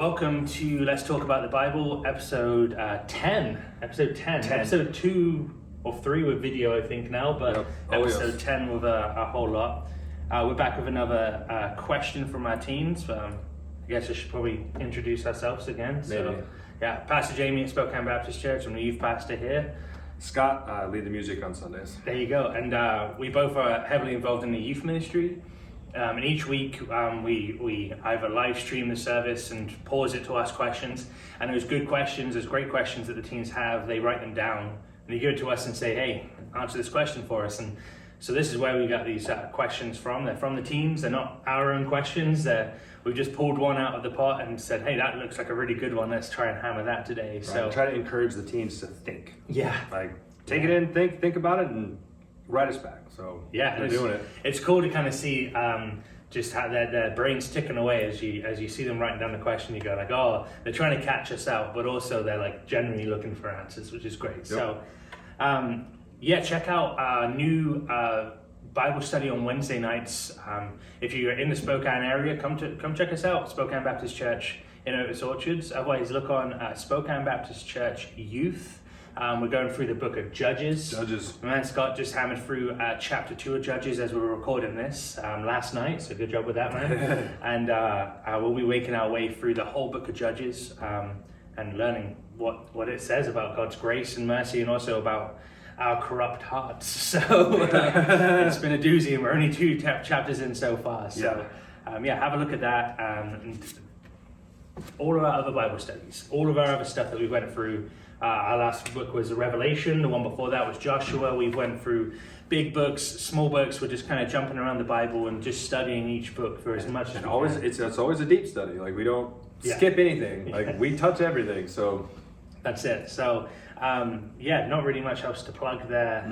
Welcome to Let's Talk About the Bible, episode 10. Episode 10. Episode 2 or 3 with video, I think, now, but Yep. episode 10 with a whole lot. We're back with another question from our teens. I guess I should probably introduce ourselves again. Maybe. Yeah, Pastorjamie at Spokane Baptist Church. I'm the youth pastor here. Scott, lead the music on Sundays. There you go. And we both are heavily involved in the youth ministry. And each week we either live stream the service and pause it to ask questions. And those good questions, those great questions that the teens have, they write them down and they give it to us and say, hey, answer this question for us. And so this is where we got these questions from. They're from the teams. They're not our own questions. We've just pulled one out of the pot and said, hey, that looks like a really good one. Let's try and hammer that today. Right. So Try to encourage the teens to think. Yeah. Like, take it in, think about it, and write us back. So yeah, they're doing it. It's cool to kind of see just how their brains ticking away as you see them writing down the question. You go like, oh, they're trying to catch us out, but also they're like genuinely looking for answers, which is great. Yep. So check out our new Bible study on Wednesday nights. If you're in the Spokane area, come check us out, Spokane Baptist Church in Otis Orchards. Otherwise, look on Spokane Baptist Church Youth. We're going through the book of Judges. Man, Scott just hammered through chapter 2 of Judges as we were recording this last night, so good job with that, man. And we'll be making our way through the whole book of Judges and learning what it says about God's grace and mercy, and also about our corrupt hearts. So it's been a doozy, and we're only 2 chapters in so far. So have a look at that. And all of our other Bible studies, all of our other stuff that we went through. Our last book was Revelation. The one before that was Joshua. We went through big books, small books. We're just kind of jumping around the Bible and just studying each book for as much as we can. It's always a deep study. Like, we don't skip anything. Like, we touch everything. So that's it. So not really much else to plug there.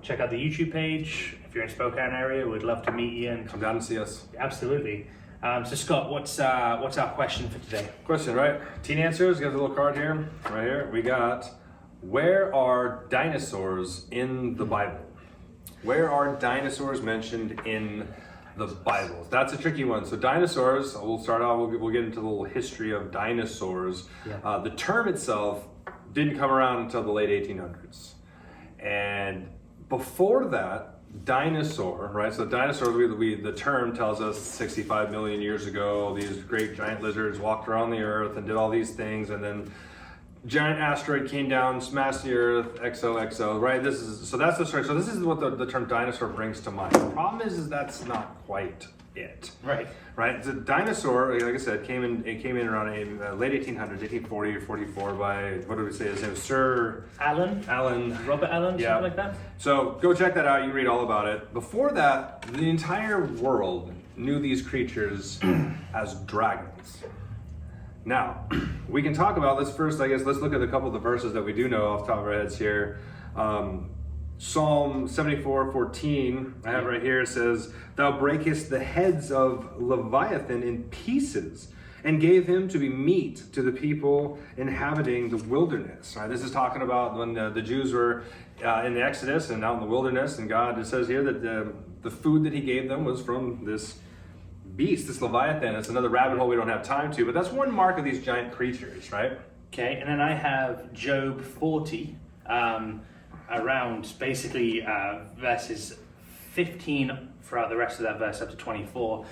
Check out the YouTube page. If you're in Spokane area, we'd love to meet you and come down and see us. Absolutely. So Scott, what's our question for today? Question, right? Teen answers. Got a little card here. Right here. We got, where are dinosaurs in the Bible? Where are dinosaurs mentioned in the Bible? That's a tricky one. So dinosaurs, we'll start off, we'll get into the little history of dinosaurs. Yeah. The term itself didn't come around until the late 1800s. And before that, dinosaur, right? So dinosaurs, the term tells us 65 million years ago, these great giant lizards walked around the earth and did all these things, and then giant asteroid came down, smashed the earth, XOXO, right? That's the story. So this is what the term dinosaur brings to mind. The problem is that's not quite it. Right. The dinosaur, like I said, came in around late 1800s, 1840 or 44 by, what do we say his name? Sir Robert Allen, something like that. So go check that out. You read all about it. Before that, the entire world knew these creatures as dragons. Now, we can talk about this first. I guess let's look at a couple of the verses that we do know off the top of our heads here. Psalm 74:14, I have right here, it says, "Thou breakest the heads of Leviathan in pieces, and gave him to be meat to the people inhabiting the wilderness." Right? This is talking about when the Jews were in the Exodus and out in the wilderness, and God, it says here that the food that he gave them was from this beast, this Leviathan. It's another rabbit hole we don't have time to, but that's one mark of these giant creatures, right? Okay, and then I have Job 40, around basically verses 15 throughout the rest of that verse up to 24,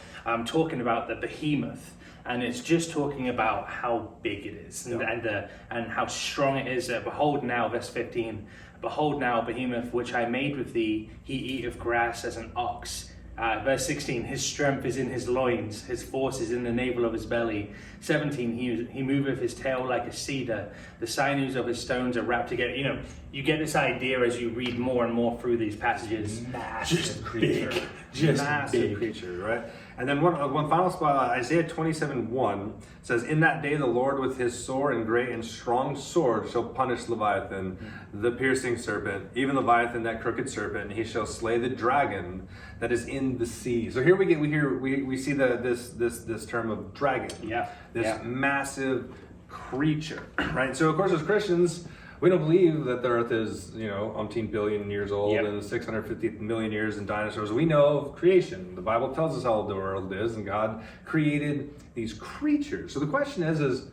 talking about the behemoth, and it's just talking about how big it is and how strong it is. Behold now, verse 15, behold now, behemoth, which I made with thee, he eateth grass as an ox. Verse 16, his strength is in his loins, his force is in the navel of his belly. 17, he moveth his tail like a cedar, the sinews of his stones are wrapped together. You know, you get this idea as you read more and more through these passages. Massive creature. Massive creature, right? And then one final spot, Isaiah 27:1 says, "In that day the Lord with his sore and great and strong sword shall punish Leviathan, the piercing serpent, even Leviathan, that crooked serpent, and he shall slay the dragon that is in the sea." So here we see this term of dragon. Yeah. This massive creature, right? So of course as Christians, We don't believe that the Earth is, umpteen billion years old Yep. and 650 million years in dinosaurs. We know of creation. The Bible tells us how old the world is, and God created these creatures. So the question is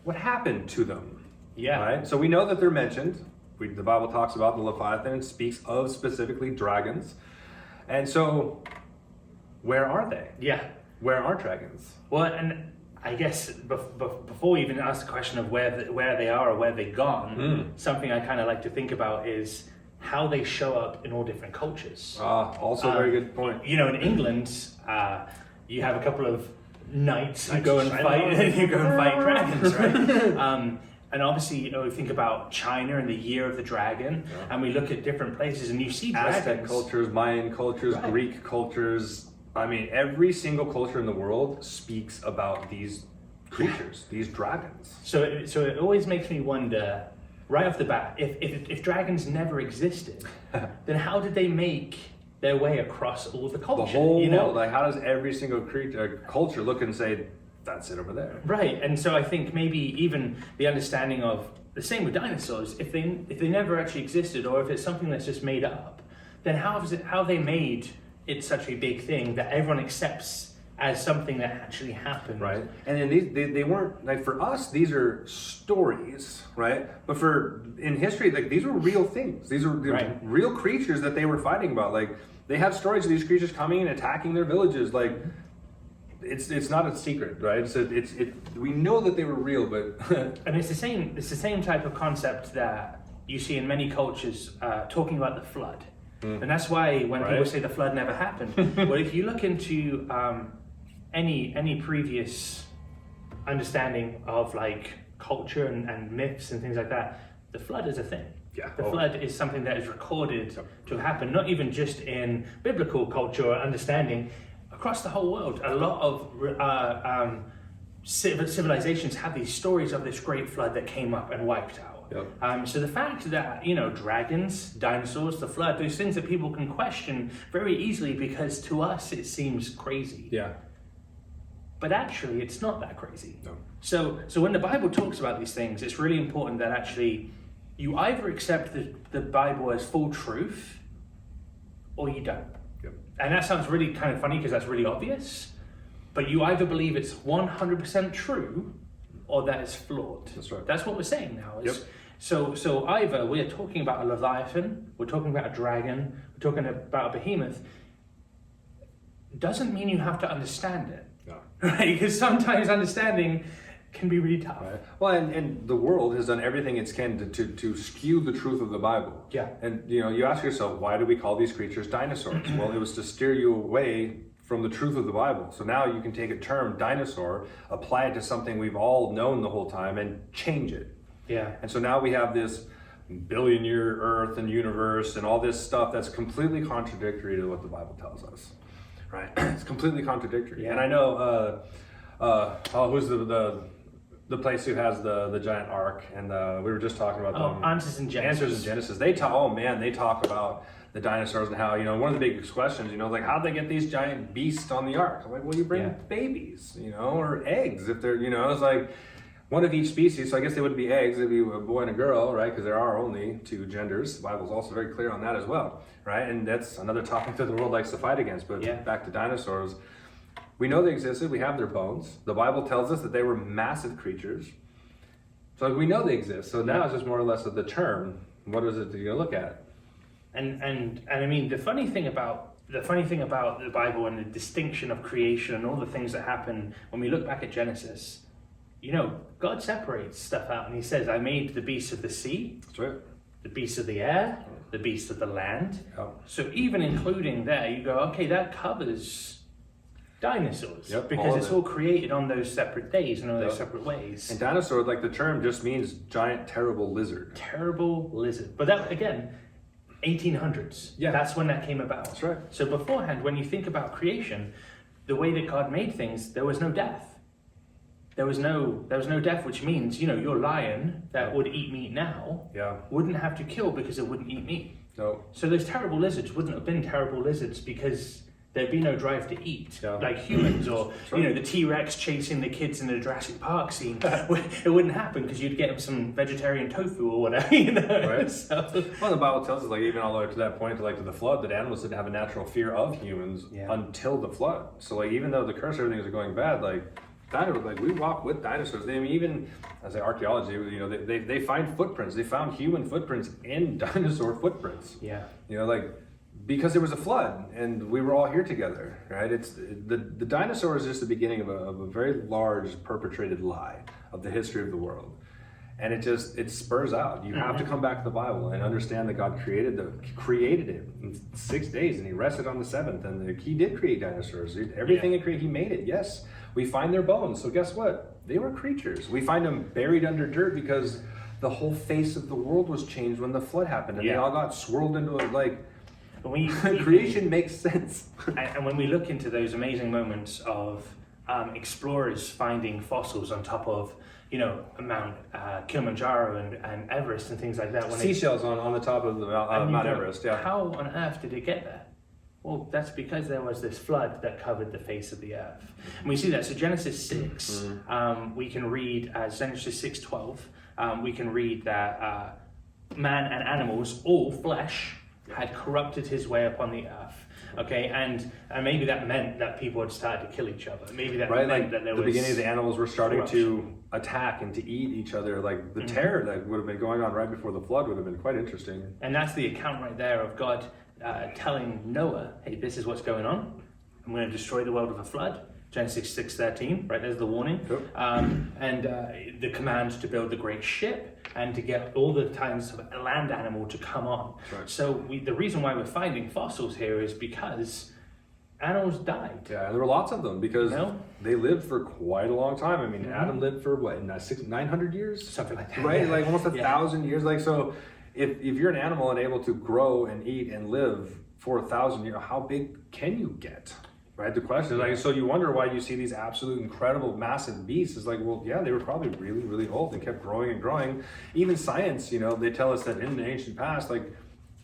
what happened to them? Yeah. Right? So we know that they're mentioned. The Bible talks about the Leviathan and speaks of specifically dragons. And so, where are they? Yeah. Where are dragons? Well, and I guess before we even ask the question of where they are or where they've gone, something I kind of like to think about is how they show up in all different cultures. Also a very good point. In England, you have a couple of knights who go and China. fight dragons, right? And obviously, we think about China and the Year of the Dragon, and we look at different places, and you see Aztec dragons. cultures, Mayan cultures, Right. Greek cultures. I mean, every single culture in the world speaks about these creatures, these dragons. So it always makes me wonder, right off the bat, if dragons never existed, then how did they make their way across all the culture? The whole world, like how does every single culture look and say, that's it over there? Right, and so I think maybe even the understanding of the same with dinosaurs, if they never actually existed, or if it's something that's just made up, then how they made it such a big thing that everyone accepts as something that actually happened. Right, and then they weren't, like for us, these are stories, right? But in history, like these were real things. These were Right. real creatures that they were fighting about. Like they have stories of these creatures coming and attacking their villages. Like it's not a secret, right? We know that they were real, but And it's the same type of concept that you see in many cultures talking about the flood. And that's why when people say the flood never happened, well, if you look into any previous understanding of like culture and myths and things like that, the flood is a thing. Yeah. The flood is something that is recorded to happen, not even just in biblical culture or understanding. Across the whole world, a lot of civilizations have these stories of this great flood that came up and wiped out. Yep. So the fact that, dragons, dinosaurs, the flood, those things that people can question very easily because to us it seems crazy. yeah, But actually it's not that crazy. no, So when the Bible talks about these things, it's really important that actually you either accept the Bible as full truth or you don't. yep, And that sounds really kind of funny because that's really obvious, but you either believe it's 100% true or that it's flawed. That's right. That's what we're saying now. Yep. So either we're talking about a Leviathan, we're talking about a dragon, we're talking about a behemoth, doesn't mean you have to understand it. no. Right? Because sometimes understanding can be really tough. Right. Well, and the world has done everything it can to skew the truth of the Bible. Yeah. And you ask yourself, why do we call these creatures dinosaurs? Well, it was to steer you away from the truth of the Bible. So now you can take a term, dinosaur, apply it to something we've all known the whole time and change it. Yeah. And so now we have this billion-year Earth and universe and all this stuff that's completely contradictory to what the Bible tells us. Right? It's completely contradictory. Yeah. And I know, who's the place who has the giant ark, and we were just talking about them. Answers in Genesis. Answers in Genesis. They talk about the dinosaurs and how, one of the biggest questions, like how'd they get these giant beasts on the ark? I'm like, well, you bring babies, or eggs if they're, it's like one of each species. So I guess they wouldn't be eggs, it'd be a boy and a girl, right? Because there are only two genders. The Bible's also very clear on that as well, right? And that's another topic that the world likes to fight against. But back to dinosaurs. We know they existed, we have their bones. The Bible tells us that they were massive creatures. So we know they exist. So now it's just more or less of the term. What is it that you're gonna look at? And I mean, the funny thing about the Bible and the distinction of creation and all the things that happen when we look back at Genesis, God separates stuff out and he says, I made the beasts of the sea, That's right. the beasts of the air, the beasts of the land. Yeah. So even including there, you go, okay, that covers dinosaurs. Yep, because all of it's it. all created on those separate days and all those Yep. separate ways. And dinosaur, like the term, just means giant, terrible lizard. Terrible lizard. But that, again, 1800s. Yeah. That's when that came about. That's right. So beforehand, when you think about creation, the way that God made things, there was no death. There was no death, which means, your lion that would eat meat now Yeah. wouldn't have to kill because it wouldn't eat meat. No. So those terrible lizards wouldn't have been terrible lizards because there'd be no drive to eat like humans, or the T-Rex chasing the kids in the Jurassic Park scene. It wouldn't happen because you'd get them some vegetarian tofu or whatever, Right. So, well, the Bible tells us, like, even all the way to that point, like to the flood, that animals didn't have a natural fear of humans until the flood. So, like, even though the curse, everything is going bad, like we walk with dinosaurs. I mean, even as archaeology, they find footprints. They found human footprints in dinosaur footprints. Yeah. Because there was a flood and we were all here together, right? It's the dinosaur is just the beginning of a very large perpetrated lie of the history of the world. And it spurs out. You have to come back to the Bible and understand that God created it in 6 days, and He rested on the seventh. And He did create dinosaurs. Everything He created, He made it. Yes, we find their bones. So guess what? They were creatures. We find them buried under dirt because the whole face of the world was changed when the flood happened, and they all got swirled into it. Like, creation makes sense. And when we look into those amazing moments of explorers finding fossils on top of Mount Kilimanjaro and Everest and things like that. Seashells on the top of the Mount Everest, How on earth did it get there? Well, that's because there was this flood that covered the face of the earth. And we see that. So Genesis 6, we can read Genesis 6:12, we can read that man and animals, all flesh, had corrupted his way upon the earth. Okay, and maybe that meant that people had started to kill each other. Maybe that meant that there was... the beginning of the animals were starting to attack and to eat each other. Like, the terror that would have been going on right before the flood would have been quite interesting. And that's the account right there of God telling Noah, hey, this is what's going on. I'm going to destroy the world with a flood. Genesis 6:13, right, there's the warning. And the command to build the great ship and to get all the kinds of land animal to come on. Right. So the reason why we're finding fossils here is because animals died. Yeah, and there were lots of them because they lived for quite a long time. I mean, Adam lived for what, 900 years? Something like that. Right, like almost 1,000 years. Like, so if you're an animal and able to grow and eat and live for 1,000 years, how big can you get? Right, the question is, like, so you wonder why you see these absolute incredible massive beasts. It's like, well, yeah, they were probably really, really old and kept growing and growing. Even science, they tell us that in the ancient past, like,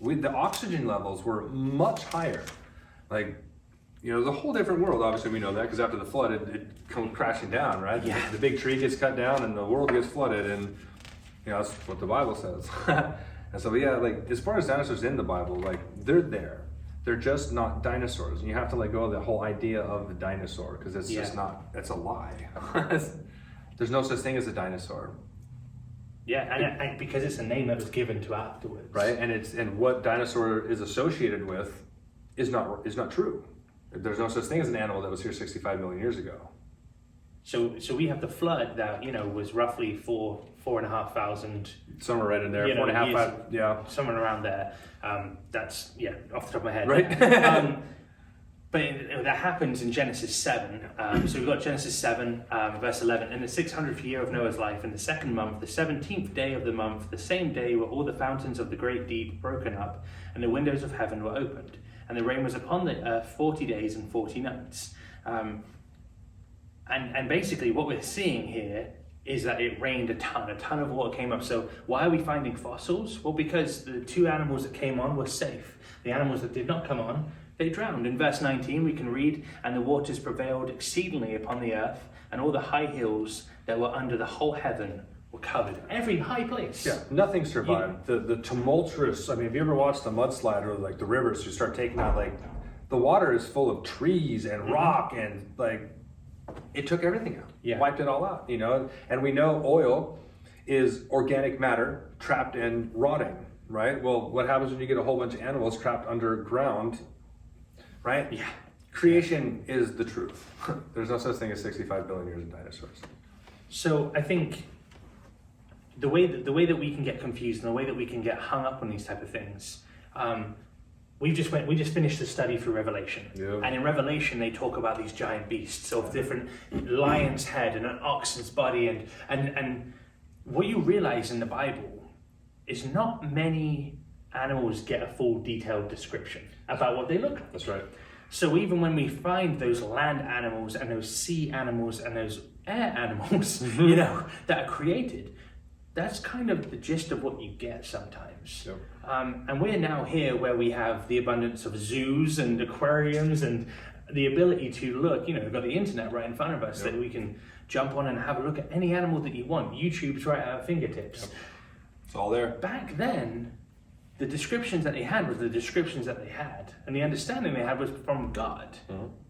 the oxygen levels were much higher. Like, there's a whole different world. Obviously, we know that because after the flood, it comes crashing down, right? Yeah. The big tree gets cut down and the world gets flooded, and that's what the Bible says. And so, like, as far as dinosaurs in the Bible, like, they're there. They're just not dinosaurs. And you have to let go of the whole idea of the dinosaur because it's just not, it's a lie. There's no such thing as a dinosaur. Yeah, and because it's a name that was given to afterwards. Right, and what dinosaur is associated with is not true. There's no such thing as an animal that was here 65 million years ago. So we have the flood that was roughly 4,500. Somewhere right in there, 4.5, 5, somewhere around there. That's off the top of my head. Right. But that happens in Genesis 7. So we've got Genesis 7, verse 11. In the 600th year of Noah's life, in the second month, the 17th day of the month, the same day were all the fountains of the great deep broken up, and the windows of heaven were opened, and the rain was upon the earth 40 days and 40 nights. And basically what we're seeing here is that it rained a ton of water came up. So why are we finding fossils? Well, because the two animals that came on were safe. The animals that did not come on, they drowned. In verse 19 we can read, and the waters prevailed exceedingly upon the earth, and all the high hills that were under the whole heaven were covered. Every high place. Yeah, nothing survived. The tumultuous, I mean, have you ever watched a mudslide or like the rivers you start taking out, like the water is full of trees and rock and like, it took everything out, wiped it all out, and we know oil is organic matter trapped and rotting, right? Well, what happens when you get a whole bunch of animals trapped underground, right? Yeah. Creation is the truth. There's no such thing as 65 billion years of dinosaurs. So I think the way that we can get confused and the way that we can get hung up on these type of things, we just finished the study through Revelation. Yeah. And in Revelation, they talk about these giant beasts of different lion's head and an oxen's body. And what you realize in the Bible is not many animals get a full detailed description about what they look like. That's right. So even when we find those land animals and those sea animals and those air animals, that are created, that's kind of the gist of what you get sometimes. Yep. And we're now here where we have the abundance of zoos and aquariums and the ability to look, we've got the internet right in front of us that we can jump on and have a look at any animal that you want. YouTube's right at our fingertips. It's all there. Back then, the descriptions that they had were the descriptions that they had, and the understanding they had was from God.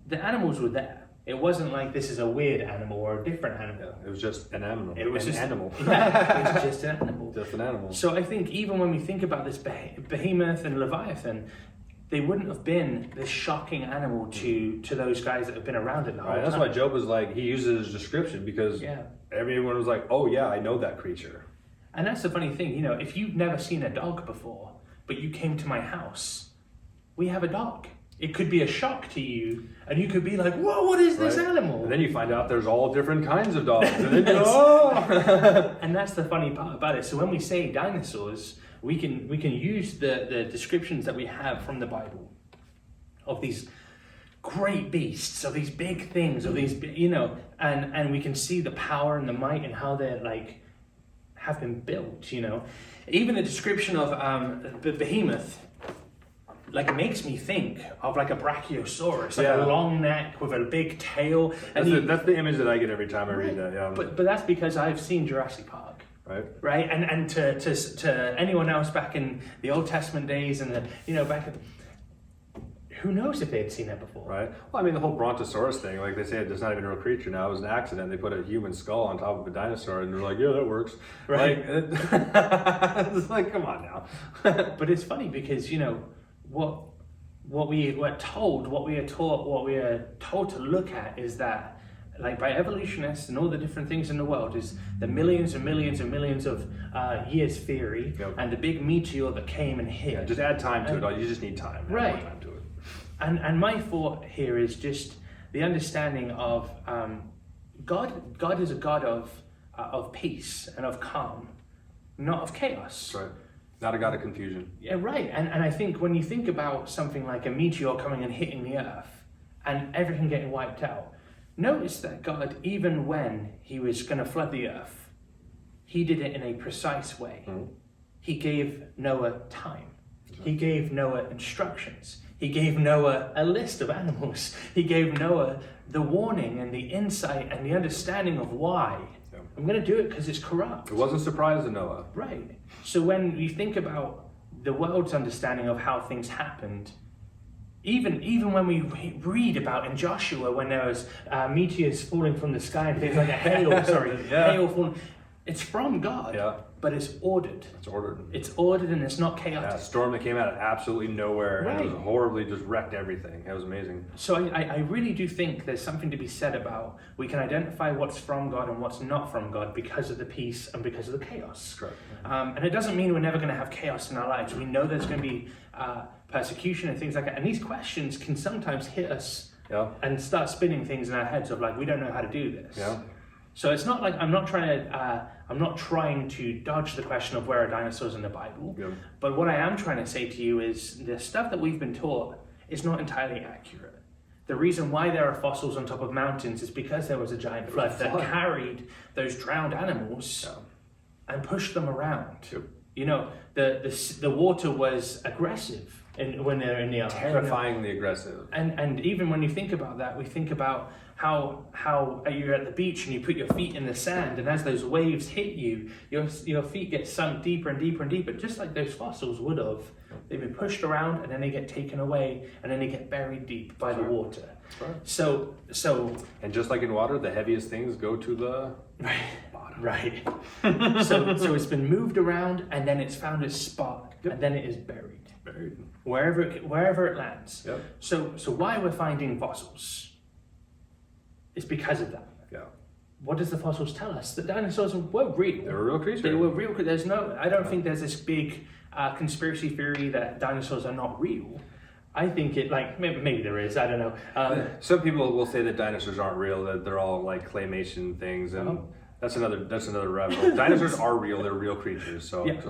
The animals were there. It wasn't like this is a weird animal or a different animal. It was just an animal. It was an just animal. Yeah, it was just an animal. Just an animal. So I think even when we think about this behemoth and leviathan, they wouldn't have been this shocking animal to those guys that have been around it the whole time. That's why Job was like, he uses his description because everyone was like, oh yeah, I know that creature. And that's the funny thing, if you've never seen a dog before, but you came to my house, we have a dog. It could be a shock to you, and you could be like, whoa, what is this animal? And then you find out there's all different kinds of dogs. And then you go, oh! And that's the funny part about it. So when we say dinosaurs, we can use the descriptions that we have from the Bible of these great beasts, of these big things, of these, and we can see the power and the might and how they're have been built, Even the description of the behemoth, it makes me think of a brachiosaurus, a long neck with a big tail. That's the image that I get every time I read that. Yeah. But that's because I've seen Jurassic Park. Right. And to anyone else back in the Old Testament days and who knows if they'd seen it before. Right. Well, I mean, the whole brontosaurus thing, like they say, it's not even a real creature now. It was an accident. They put a human skull on top of a dinosaur, and they're like, yeah, that works. Right. It's like, come on now. But it's funny because what we were told, what we are taught, what we are told to look at is that, by evolutionists and all the different things in the world, is the millions and millions and millions of years theory, and the big meteor that came and hit. Yeah, just add time to it. You just need time. Right. Add more time to it. And my thought here is just the understanding of God. God is a God of peace and of calm, not of chaos. That's right. Not a God of confusion. Yeah, right. And I think when you think about something like a meteor coming and hitting the earth and everything getting wiped out, notice that God, even when he was going to flood the earth, he did it in a precise way. He gave Noah time. He gave Noah instructions. He gave Noah a list of animals. He gave Noah the warning and the insight and the understanding of why. I'm going to do it because it's corrupt. It wasn't a surprise to Noah. Right. So when you think about the world's understanding of how things happened, even when we read about in Joshua when there was meteors falling from the sky and things like hail falling, it's from God. Yeah. But it's ordered. It's ordered. It's ordered and it's not chaotic. Yeah, a storm that came out of absolutely nowhere and it was horribly just wrecked everything. It was amazing. So I really do think there's something to be said about we can identify what's from God and what's not from God because of the peace and because of the chaos. Correct. And it doesn't mean we're never going to have chaos in our lives. We know there's going to be persecution and things like that. And these questions can sometimes hit us and start spinning things in our heads of we don't know how to do this. Yeah. So it's not like I'm not trying to dodge the question of where are dinosaurs in the Bible. Yeah. But what I am trying to say to you is the stuff that we've been taught is not entirely accurate. The reason why there are fossils on top of mountains is because there was a giant flood that carried those drowned animals and pushed them around. Yep. The water was aggressive when they're in the ark. Terrifyingly aggressive. And even when you think about that, we think about how you're at the beach and you put your feet in the sand, and as those waves hit you, your feet get sunk deeper and deeper and deeper, just like those fossils would have. They've been pushed around and then they get taken away and then they get buried deep by the water. Right. So and just like in water, the heaviest things go to the bottom. Right. so it's been moved around and then it's found its spot and then it is buried. Wherever it lands. Yep. So why we're finding fossils? It's because of that. Yeah. What does the fossils tell us? The dinosaurs were real. They were real creatures. They were real. I don't think there's this big conspiracy theory that dinosaurs are not real. I think maybe there is. I don't know. Some people will say that dinosaurs aren't real. That they're all claymation things, and that's another rabbit hole. Dinosaurs are real. They're real creatures. So. Yeah.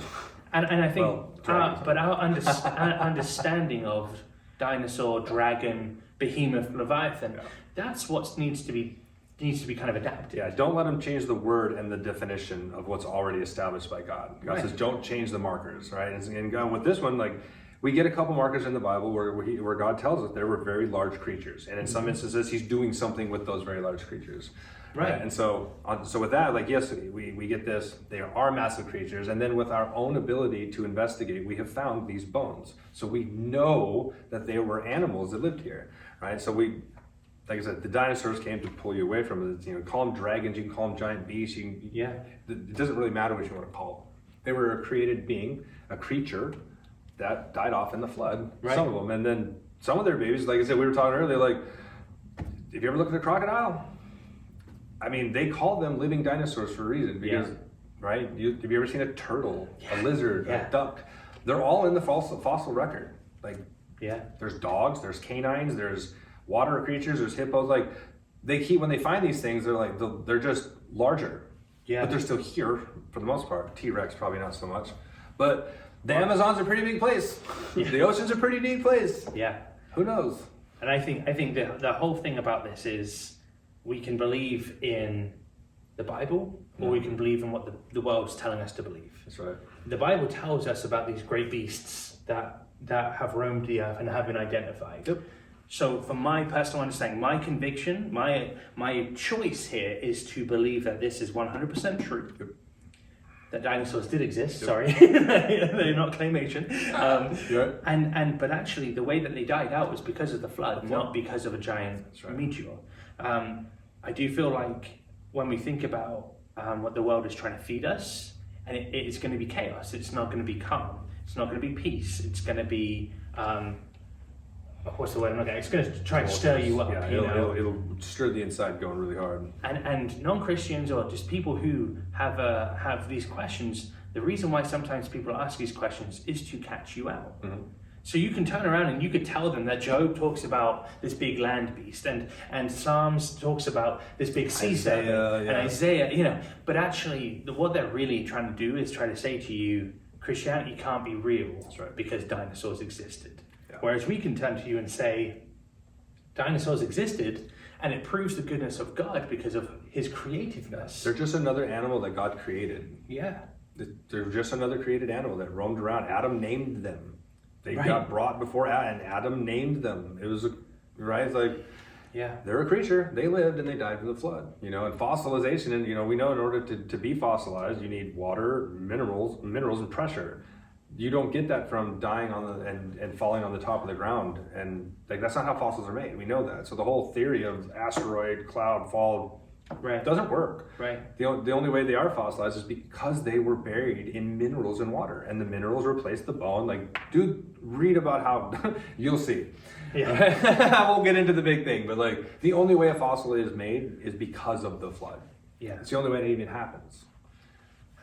And I think, but our understanding of dinosaur, dragon, behemoth, leviathan, that's what needs to be needs to be kind of adapted. Yeah, don't let them change the word and the definition of what's already established by God. God says, don't change the markers, right? And God, with this one, like, we get a couple markers in the Bible where God tells us there were very large creatures. And in some instances, he's doing something with those very large creatures. Right. And so with that, like, yes, we get this, they are massive creatures. And then with our own ability to investigate, we have found these bones. So we know that they were animals that lived here, right? So like I said, the dinosaurs came to pull you away from it. You know, call them dragons, you can call them giant beasts. It doesn't really matter what you want to call them. They were a created being, a creature that died off in the flood, some of them. And then some of their babies, like I said, we were talking earlier, like, if you ever look at a crocodile, I mean, they call them living dinosaurs for a reason because, right? Have you ever seen a turtle, a lizard, a duck? They're all in the fossil record. Like, there's dogs, there's canines, there's water creatures, there's hippos. Like, when they find these things, they're just larger. But they're still here for the most part. T-Rex probably not so much. But the Amazon's a pretty big place. The ocean's a pretty deep place. Who knows? And I think the whole thing about this is, we can believe in the Bible, or we can believe in what the world's telling us to believe. That's right. The Bible tells us about these great beasts that have roamed the earth and have been identified. So from my personal understanding, my conviction, my choice here is to believe that this is 100% true. That dinosaurs did exist, sorry. They're not claymation. But actually the way that they died out was because of the flood, not because of a giant meteor. I do feel like when we think about what the world is trying to feed us, and it's going to be chaos, it's not going to be calm, it's not going to be peace, it's going to be, what's the word I'm looking at? It's going to try and stir you up. It'll stir the inside going really hard. And non-Christians or just people who have these questions, the reason why sometimes people ask these questions is to catch you out. So you can turn around and you could tell them that Job talks about this big land beast, and Psalms talks about this big sea serpent, and Isaiah, but actually what they're really trying to do is try to say to you, Christianity can't be real because dinosaurs existed. Whereas we can turn to you and say, dinosaurs existed, and it proves the goodness of God because of his creativeness. They're just another animal that God created. They're just another created animal that roamed around. Adam named them. They got brought before Adam, and Adam named them. It was it's like, they're a creature. They lived and they died in the flood. And fossilization, and we know in order to be fossilized, you need water, minerals, and pressure. You don't get that from dying and falling on the top of the ground, and like that's not how fossils are made. We know that. So the whole theory of asteroid, cloud, fall doesn't work. The only way they are fossilized is because they were buried in minerals and water, and the minerals replaced the bone. Like, dude, read about how you'll see. I won't get into the big thing, but like the only way a fossil is made is because of the flood. It's the only way it even happens.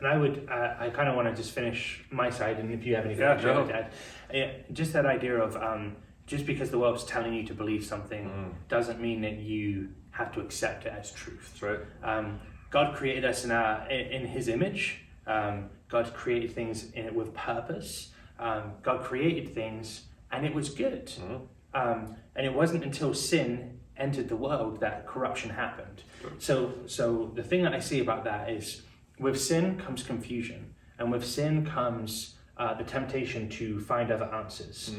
And I kind of want to just finish my side, and if you have anything to add, just that idea of just because the world's telling you to believe something doesn't mean that you have to accept it as truth. That's right. God created us in his image. God created things with purpose. God created things and it was good. And it wasn't until sin entered the world that corruption happened. So the thing that I see about that is, with sin comes confusion, and with sin comes the temptation to find other answers,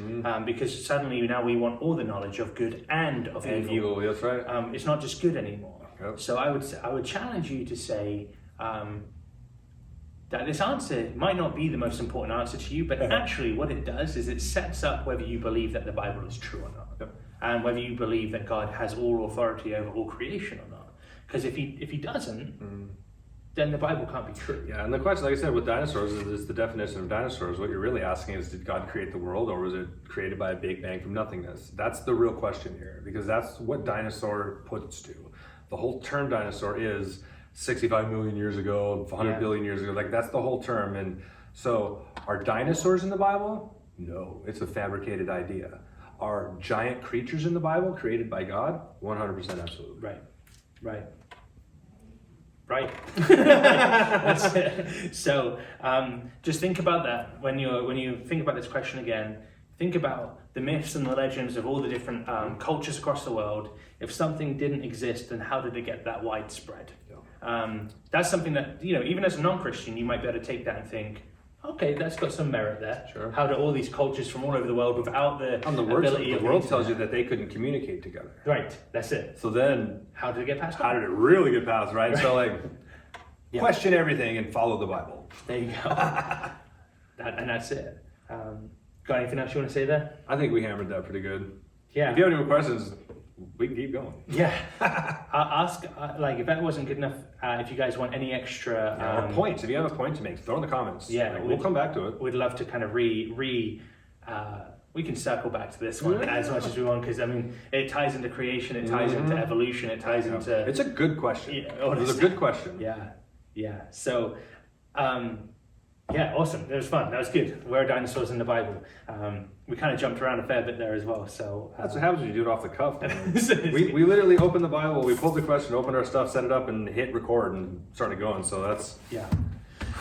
because suddenly now we want all the knowledge of good and of evil. That's right. It's not just good anymore. So I would challenge you to say that this answer might not be the most important answer to you, but actually what it does is it sets up whether you believe that the Bible is true or not, and whether you believe that God has all authority over all creation or not. Because if he doesn't, then the Bible can't be true. Yeah, and the question, like I said, with dinosaurs is the definition of dinosaurs. What you're really asking is, did God create the world, or was it created by a big bang from nothingness? That's the real question here, because that's what dinosaur puts to. The whole term dinosaur is 65 million years ago, 100 billion years ago. Like, that's the whole term. And so, are dinosaurs in the Bible? No, it's a fabricated idea. Are giant creatures in the Bible created by God? 100% absolutely. Right. That's it. So just think about that when you think about this question again. Think about the myths and the legends of all the different cultures across the world. If something didn't exist, then how did it get that widespread? That's something that, you know, even as a non-Christian, you might be able to take that and think, okay, that's got some merit there. Sure. How do all these cultures from all over the world without the ability of the world tells you that they couldn't communicate together. Right, that's it. So then, How did it get passed how on? did it really get passed, right? So like, Yeah. question everything and follow the Bible. There you go. And that's it. Got anything else you want to say there? I think we hammered that pretty good. Yeah. If you have any more questions, we can keep going. Yeah. Ask, like, if that wasn't good enough, if you guys want any extra... or points. If you have a point to make, throw in the comments. Yeah. Like, we'll come back to it. We'd love to kind of we can circle back to this one as much as we want, because I mean, it ties into creation, it ties into evolution, it ties into... It's a good question. Yeah, It's a good question. Yeah. So, yeah, awesome. That was fun. That was good. Where are dinosaurs in the Bible? We kind of jumped around a fair bit there as well. So that's what happens when you do it off the cuff. we literally opened the Bible, we pulled the question, opened our stuff, set it up, and hit record and started going. So that's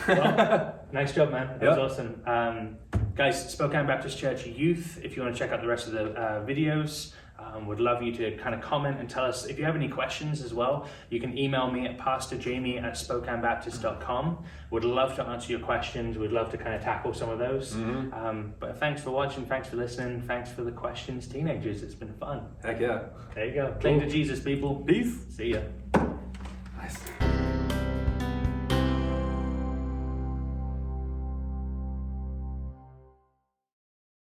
Well, nice job, man. That was awesome. Guys, Spokane Baptist Church Youth. If you want to check out the rest of the videos. Would love you to kind of comment and tell us if you have any questions as well. You can email me at pastorjamie@spokanebaptist.com. Would love to answer your questions. We'd love to kind of tackle some of those. But thanks for watching. Thanks for listening. Thanks for the questions, teenagers. It's been fun. heck yeah. There you go. Cling to Jesus, people. Peace. See ya.